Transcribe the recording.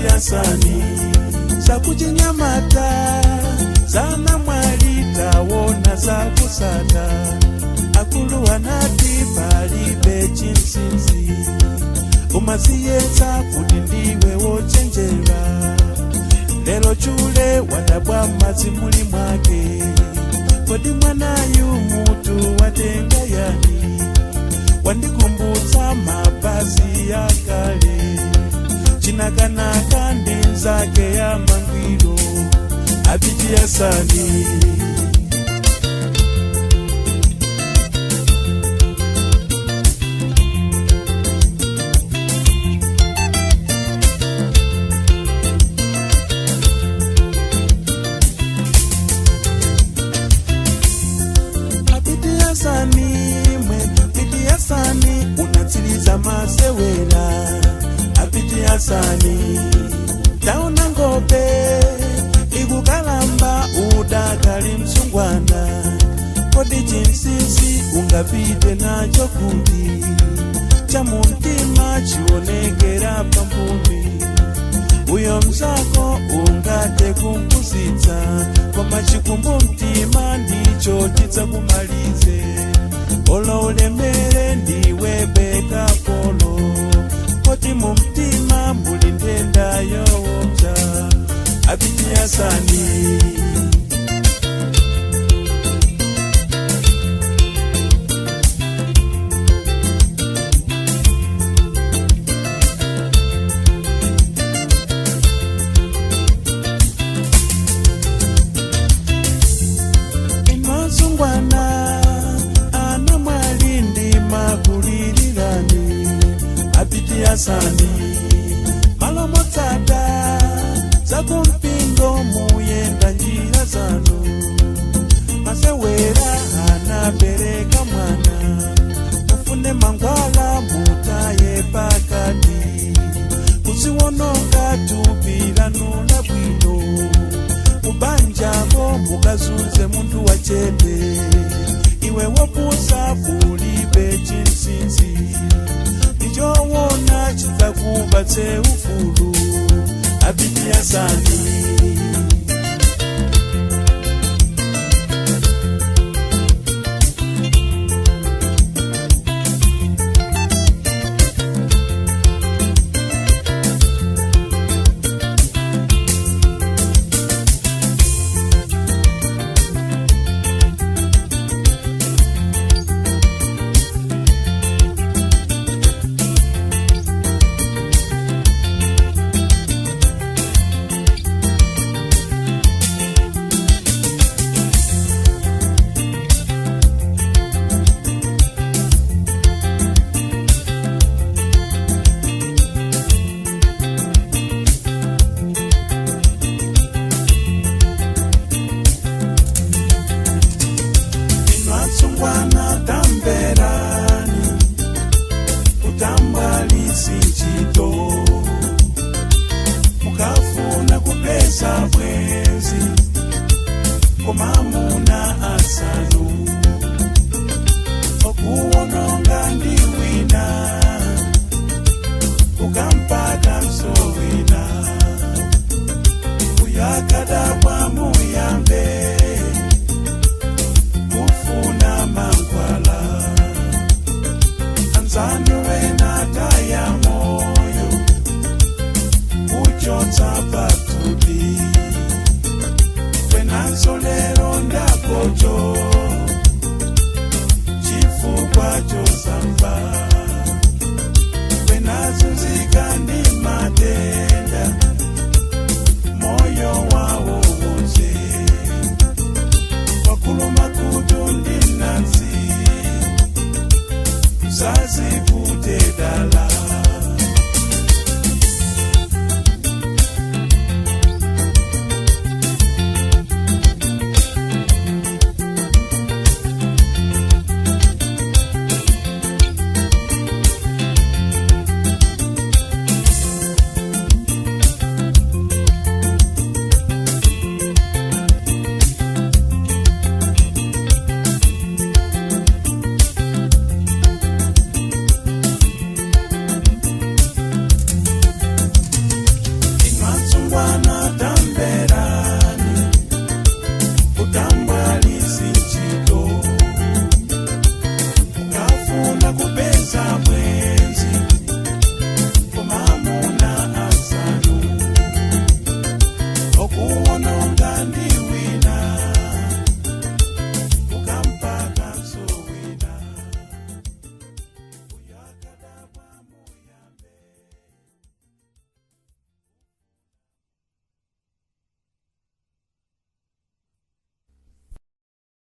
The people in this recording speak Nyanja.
Abitiasani sakuchinyamata sana mwali tawona zakusata akulu anati palibe chinsinzi umaziyeza kuti ndiwe wochenjera lelo chule wadabwa mazimuli mwake kodi mwanayu mutu watenga yani wandikumbutsa mabazi ya kale chinakanaka ndi nzake ya mangwiro Abitiasani Abitiasani unatsiliza masewera Abitiasani taona ngobe ikukalamba udakali msungwana kodi chinsisi ungapite nacho kuti cha muntima chionekera pambumi uyo mzako ungate kumpusitsa koma chikumbu mtima ndicho chidzakumalize olo ulemere ndiwe beka polo koti mu mtima muli ndenda yoopsa Abitiasani imazungwana ana mwali ndi makulilirani Abitiasani malomotsata zakumpingo muyenda njira zanu masewera anabereka mwana mufune mangwala mutaye pakati kuziwononga tupilanula bwino mubanjako mukazunze muntu wachete iwe wopusa kulibe chinsinzi ndichowona chidzakubatse ufulu Abitiasani mukafuna kupeza bwenzi komamuna asanu okuwononga ndiwina ukampata msowina uyakadabwa muyambe mufuna mangwala anzanuwena taya moyo uchotsa patupi kwenansolero ndakocho chifukwa chosamba kwenazunzika ndi matenda moyo wawo wonse wakuluma kutu ndi nansi zazivute dala